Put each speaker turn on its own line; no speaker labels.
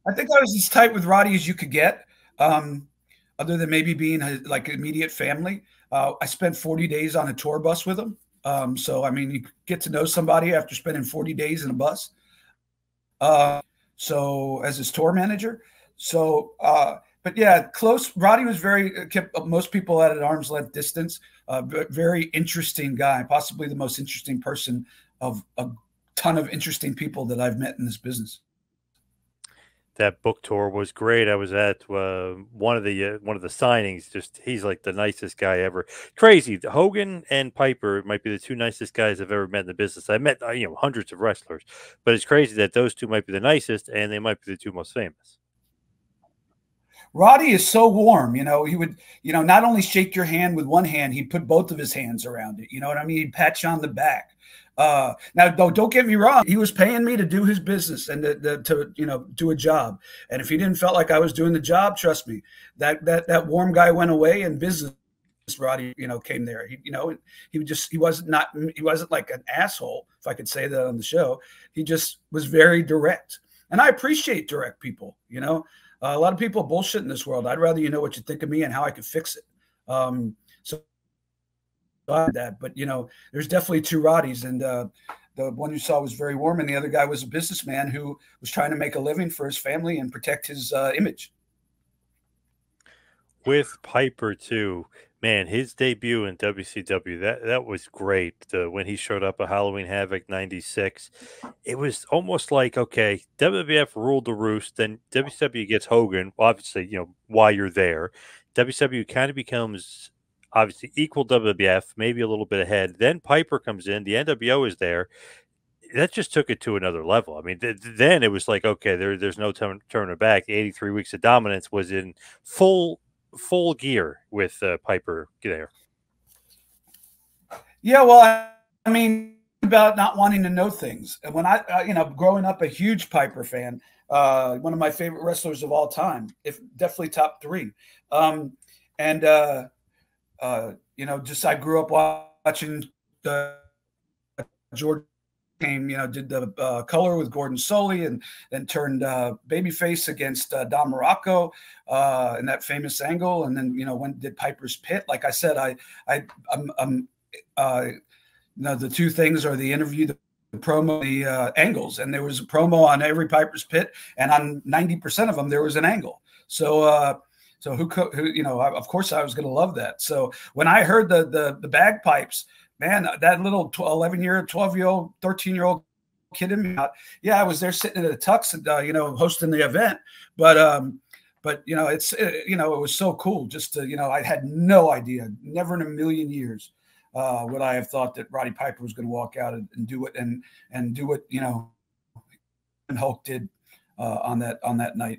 I think I was as tight with Roddy as you could get, other than maybe being like immediate family. I spent 40 days on a tour bus with him. So, I mean, you get to know somebody after spending 40 days in a bus. Uh, so, as his tour manager. So, but yeah, close. Roddy was very, kept most people at an arm's length distance. Very interesting guy, possibly the most interesting person of a ton of interesting people that I've met in this business.
That book tour was great. I was at one of the signings. Just he's like the nicest guy ever. Crazy. Hogan and Piper might be the two nicest guys I've ever met in the business. I met hundreds of wrestlers, but it's crazy that those two might be the nicest, and they might be the two most famous.
Roddy is so warm, he would, not only shake your hand with one hand, he'd put both of his hands around it. You know what I mean? He'd pat you on the back. Now, though, don't get me wrong. He was paying me to do his business and to do a job. And if he didn't felt like I was doing the job, trust me, that warm guy went away and business. Roddy, came there. He wasn't like an asshole, if I could say that on the show. He just was very direct. And I appreciate direct people. A lot of people bullshit in this world. I'd rather you know what you think of me and how I could fix it. So I did that, but there's definitely two Roddies, and the one you saw was very warm, and the other guy was a businessman who was trying to make a living for his family and protect his image.
With Piper too, man, his debut in WCW, that was great. When he showed up at Halloween Havoc '96, it was almost like, okay, WWF ruled the roost. Then WCW gets Hogan. Obviously, why you're there. WCW kind of becomes obviously equal WWF, maybe a little bit ahead. Then Piper comes in. The NWO is there. That just took it to another level. I mean, then it was like, okay, there's no turning back. The 83 weeks of dominance was in full gear with Piper there.
Yeah, well, I mean, about not wanting to know things. And when growing up a huge Piper fan, one of my favorite wrestlers of all time, if definitely top three. And just I grew up watching the George came, did the color with Gordon Soley, and then turned babyface against Don Morocco in that famous angle, and then did Piper's Pit. Like I said, I'm the two things are the interview, the promo, the angles, and there was a promo on every Piper's Pit, and on 90% of them there was an angle. So who of course I was going to love that. So when I heard the bagpipes, man, that little 11-year, 12-year-old, 13-year-old kid in me, yeah, I was there sitting at a tux and hosting the event, but it was so cool just to I had no idea, never in a million years would I have thought that Roddy Piper was going to walk out and do it and do what and Hulk did on that night.